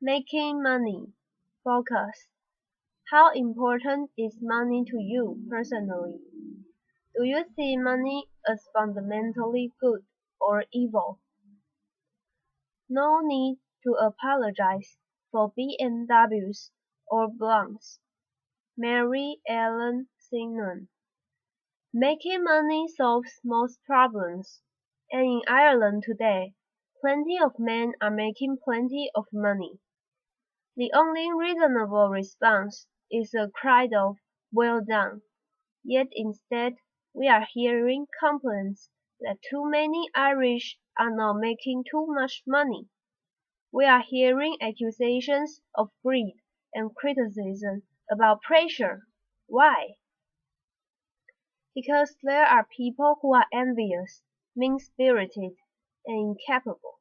Making money. Focus. How important is money to you personally? Do you see money as fundamentally good or evil? No need to apologize for BMWs or blondes. Mary Ellen Signon. Making money solves most problems, and in Ireland today, plenty of men are making plenty of money. The only reasonable response is a cry of "well done," yet instead we are hearing complaints that too many Irish are not making too much money. We are hearing accusations of greed and criticism about pressure. Why? Because there are people who are envious, mean-spirited, and incapable.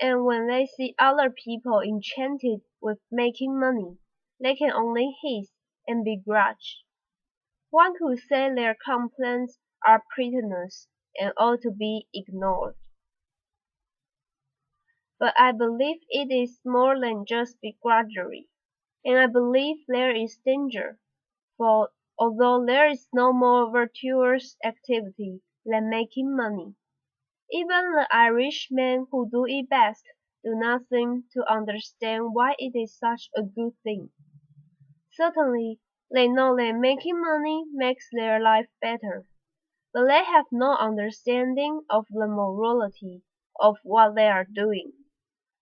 And when they see other people enchanted with making money, they can only hiss and begrudge. One could say their complaints are pretentious and ought to be ignored. But I believe it is more than just begrudgery, and I believe there is danger, for although there is no more virtuous activity than making money, even the Irishmen who do it best do not seem to understand why it is such a good thing. Certainly, they know that making money makes their life better, but they have no understanding of the morality of what they are doing.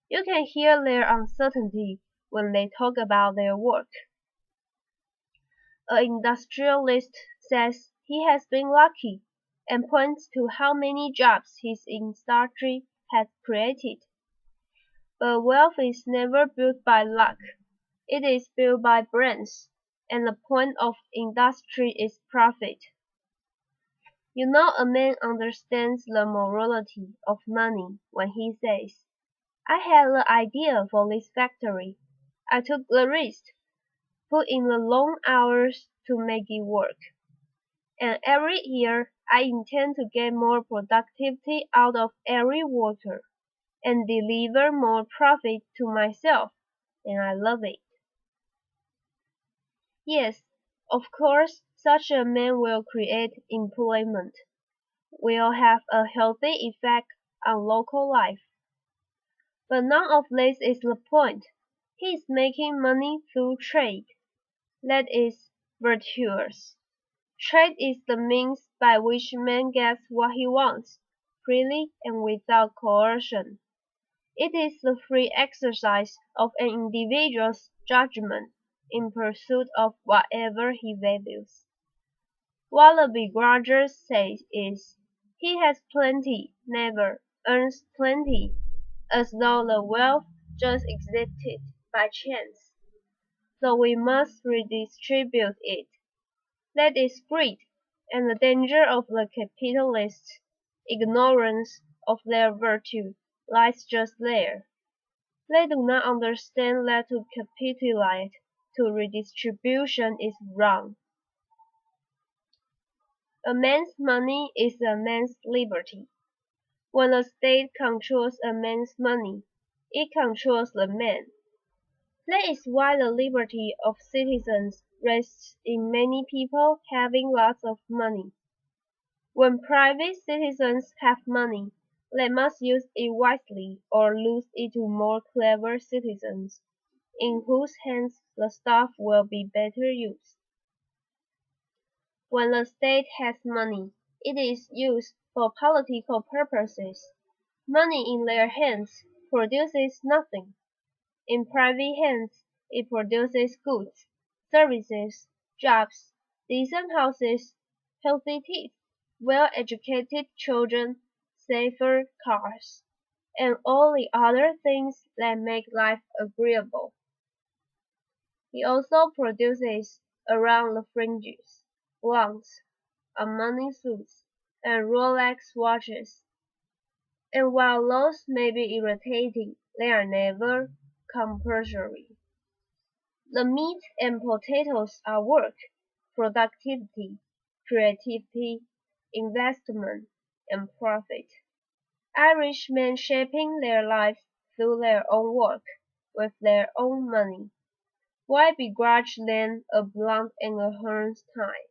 You can hear their uncertainty when they talk about their work. An industrialist says he has been lucky, and points to how many jobs his industry has created. But wealth is never built by luck. It is built by brains, and the point of industry is profit. You know a man understands the morality of money when he says, "I had the idea for this factory. I took the risk, put in the long hours to make it work. And every year I intend to get more productivity out of every worker, and deliver more profit to myself, and I love it." Yes, of course, such a man will create employment, will have a healthy effect on local life. But none of this is the point. He is making money through trade. That is virtuous. Trade is the means by which man gets what he wants, freely and without coercion. It is the free exercise of an individual's judgment in pursuit of whatever he values. What the begrudger says is, "He has plenty, never earns plenty," as though the wealth just existed by chance, so we must redistribute it. That is greed, and the danger of the capitalists' ignorance of their virtue lies just there. They do not understand that to capitulate to redistribution is wrong. A man's money is a man's liberty. When the state controls a man's money, it controls the man. That is why the liberty of citizens rests in many people having lots of money. When private citizens have money, they must use it wisely or lose it to more clever citizens, in whose hands the stuff will be better used. When the state has money, it is used for political purposes. Money in their hands produces nothing. In private hands, it produces goods, services, jobs, decent houses, healthy teeth, well-educated children, safer cars, and all the other things that make life agreeable. It also produces, around the fringes, blondes, Armani suits, and Rolex watches. And while those may be irritating, they are never compulsory. The meat and potatoes are work, productivity, creativity, investment, and profit. Irishmen shaping their lives through their own work, with their own money. Why begrudge them a blunt and a horn's time?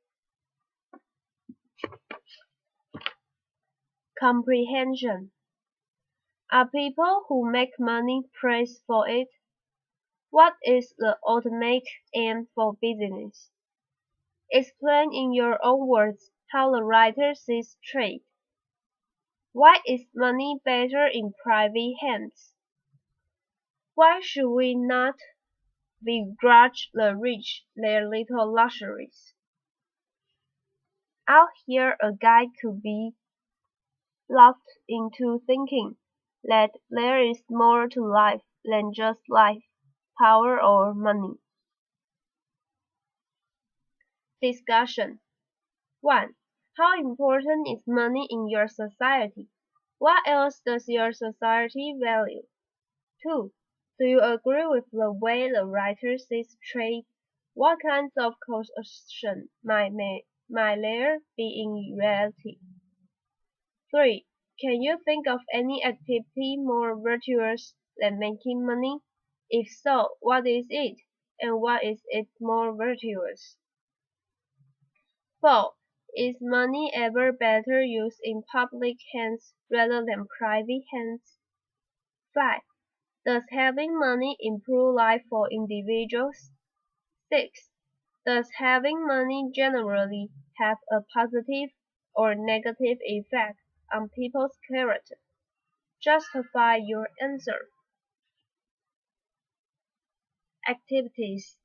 Comprehension. Are people who make money praised for it? What is the ultimate aim for business? Explain in your own words how the writer sees trade. Why is money better in private hands? Why should we not begrudge the rich their little luxuries? Out here a guy could be lulled into thinking that there is more to life than just life, power, or money. Discussion 1. How important is money in your society? What else does your society value? 2. Do you agree with the way the writer sees trade? What kinds of coercion might there be in reality? 3. Can you think of any activity more virtuous than making money? If so, what is it, and what is it more virtuous? 4. Is money ever better used in public hands rather than private hands? 5. Does having money improve life for individuals? 6. Does having money generally have a positive or negative effect on people's character? Justify your answer. Activities.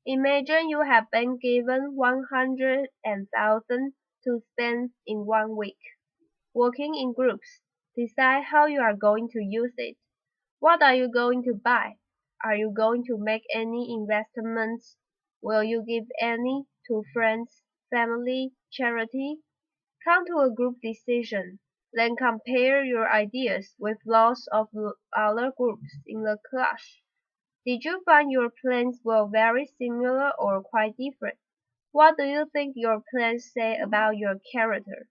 Imagine you have been given 100,000 to spend in 1 week. Working in groups. Decide how you are going to use it. What are you going to buy? Are you going to make any investments? Will you give any to friends, family, charity? Come to a group decision. Then compare your ideas with those of the other groups in the class. Did you find your plans were very similar or quite different? What do you think your plans say about your character?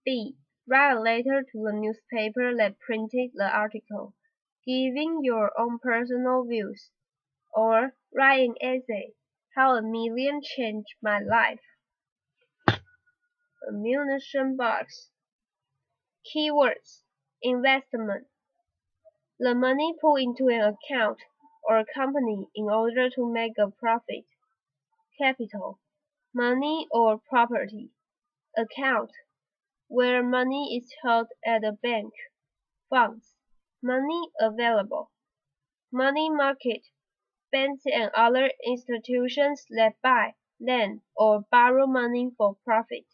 B. Write a letter to the newspaper that printed the article, giving your own personal views. Or write an essay, How a Million Changed My Life. Ammunition box. Keywords. Investment. The money put into an account or company in order to make a profit. Capital. Money or property. Account. Where money is held at a bank. Funds. Money available. Money market. Banks and other institutions that buy, lend, or borrow money for profit.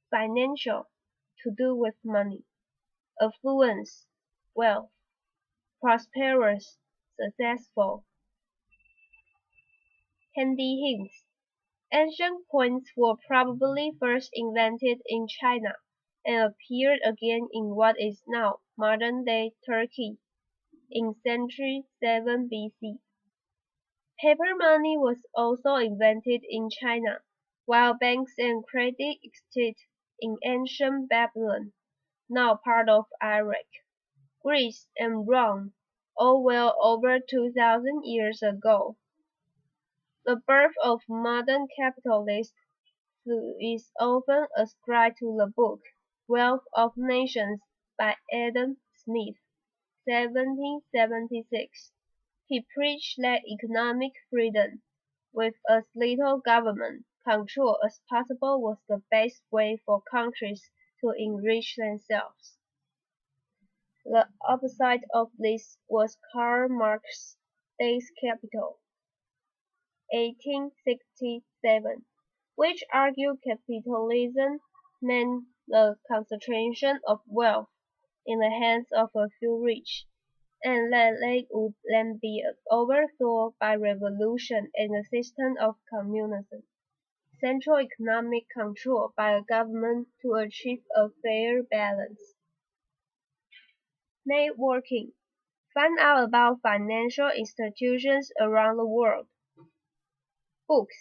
Financial. To do with money. Affluence. Wealth. Prosperous. Successful. Handy hints. Ancient coins were probably first invented in China and appeared again in what is now modern-day Turkey in century 7 BC. Paper money was also invented in China, while banks and credit existed in ancient Babylon, now part of Iraq, Greece, and Rome, all well over 2,000 years ago. The birth of modern capitalism is often ascribed to the book Wealth of Nations by Adam Smith, 1776. He preached that economic freedom, with as little government control as possible, was the best way for countries to enrich themselves. The opposite of this was Karl Marx's State Capital, 1867, which argued capitalism meant the concentration of wealth in the hands of a few rich, and that they would then be overthrown by revolution and a system of communism. Central economic control by a government to achieve a fair balance. Networking. Find out about financial institutions around the world. Books.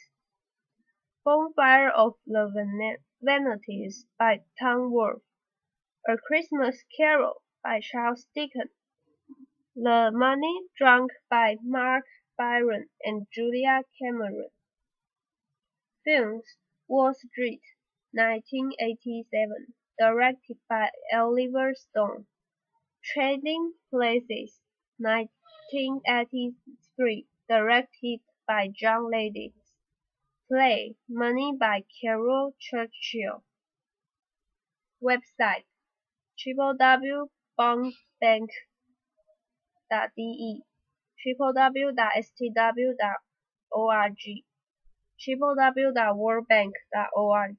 Bonfire of the Vanities by Tom Wolfe. A Christmas Carol by Charles Dickens. The Money Drunk by Mark Byron and Julia Cameron. Films Wall Street, 1987, directed by Oliver Stone. Trading Places, 1983, directed by John Landis. Play Money by Carol Churchill. Website www.bondbank.de, www.stw.org, www.worldbank.org.